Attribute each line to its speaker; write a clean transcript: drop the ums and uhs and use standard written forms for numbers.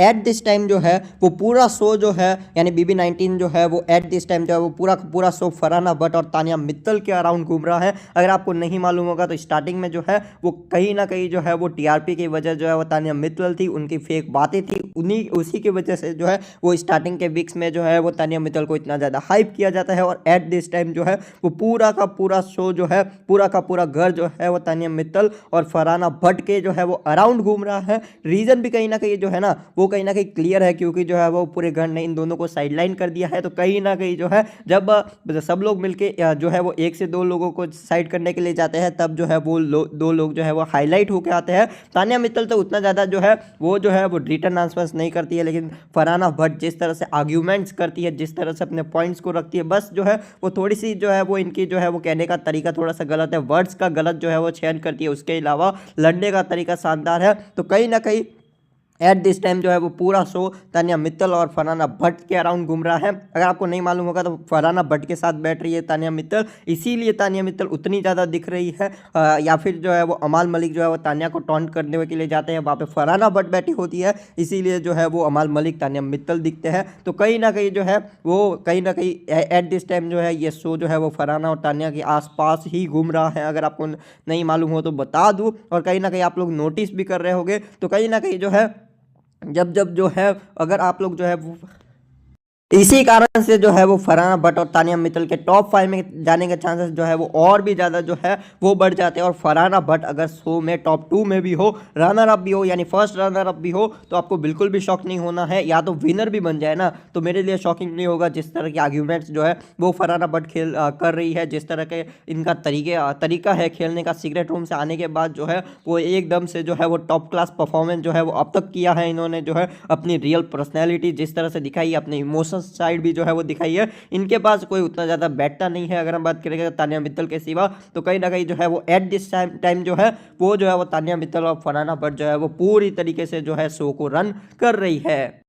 Speaker 1: At this time जो है वो पूरा शो जो है यानी BB19 जो है वो एट दिस टाइम जो है वो पूरा पूरा शो फरहाना भट्ट और तानिया मित्तल के अराउंड घूम रहा है। अगर आपको नहीं मालूम होगा तो स्टार्टिंग में जो है वो कहीं ना कहीं जो है वो TRP की वजह जो है वो तानिया मित्तल थी, उनकी फेक बातें थी, उन्हीं उसी की वजह से जो है वो स्टार्टिंग के वीक्स में जो है वो तानिया मित्तल को इतना ज़्यादा हाइप किया जाता है। और एट दिस टाइम जो है वो पूरा का पूरा शो जो है पूरा का पूरा घर जो है वो तानिया मित्तल और फरहाना भट्ट के जो है वो अराउंड घूम रहा है। रीज़न भी कहीं ना कहीं जो है ना वो कहीं ना कहीं क्लियर है, क्योंकि जो है वो पूरे घर ने इन दोनों को साइडलाइन कर दिया है। तो कहीं ना कहीं जो है जब सब लोग मिलके जो है वो एक से दो लोगों को साइड करने के लिए जाते हैं तब जो है वो दो लोग जो है वो हाईलाइट होकर आते हैं। तानिया मित्तल तो उतना ज़्यादा जो है वो रिटर्न आंसर्स नहीं करती है, लेकिन फरहाना भट्ट जिस तरह से आर्ग्यूमेंट्स करती है, जिस तरह से अपने पॉइंट्स को रखती है, बस जो है वो थोड़ी सी जो है वो इनकी जो है वो कहने का तरीका थोड़ा सा गलत है, वर्ड्स का गलत जो है वो चयन करती है। उसके अलावा लड़ने का तरीका शानदार है। तो कहीं ना कहीं एट दिस टाइम जो है वो पूरा शो तानिया मित्तल और फरहाना भट्ट के अराउंड घूम रहा है। अगर आपको नहीं मालूम होगा तो फरहाना भट्ट के साथ बैठ रही है तानिया मित्तल, इसीलिए तानिया मित्तल उतनी ज़्यादा दिख रही है। या फिर जो है वो अमाल मलिक जो है वो तानिया को टॉन्ट करने के लिए जाते हैं, वहाँ पे फरहाना भट्ट बैठी होती है, इसीलिए जो है वो अमाल मलिक तानिया मित्तल दिखते हैं। तो कहीं ना कहीं जो है वो कहीं ना कहीं एट दिस टाइम जो है ये शो जो है वो फरहाना और तानिया के आसपास ही घूम रहा है। अगर आपको नहीं मालूम हो तो बता दूँ, और कहीं ना कहीं आप लोग नोटिस भी कर रहे होंगे। तो कहीं ना कहीं जो है जब जब जो है अगर आप लोग जो है वो इसी कारण से जो है वो फरहाना भट्ट और तानिया मित्तल के टॉप 5 में जाने के चांसेस जो है वो और भी ज़्यादा जो है वो बढ़ जाते हैं। और फरहाना भट्ट अगर शो में टॉप 2 में भी हो, रनर अप भी हो, यानी फर्स्ट रनर अप भी हो, तो आपको बिल्कुल भी शॉक नहीं होना है। या तो विनर भी बन जाए ना तो मेरे लिए शॉकिंग नहीं होगा। जिस तरह के आर्ग्यूमेंट्स जो है वो फरहाना भट्ट कर रही है, जिस तरह के इनका तरीका है खेलने का, सीक्रेट रूम से आने के बाद जो है वो एकदम से जो है वो टॉप क्लास परफॉर्मेंस जो है वो अब तक किया है इन्होंने। जो है अपनी रियल पर्सनैलिटी जिस तरह से दिखाई है, अपने इमोशन साइड भी जो है वो दिखाई है, इनके पास कोई उतना ज़्यादा बैठता नहीं है। अगर हम बात करेंगे तानिया मित्तल के सिवा, तो कहीं ना कहीं जो है वो एट दिस टाइम जो है वो तानिया मित्तल और फरहाना भट्ट जो है वो पूरी तरीके से जो है शो को रन कर रही है।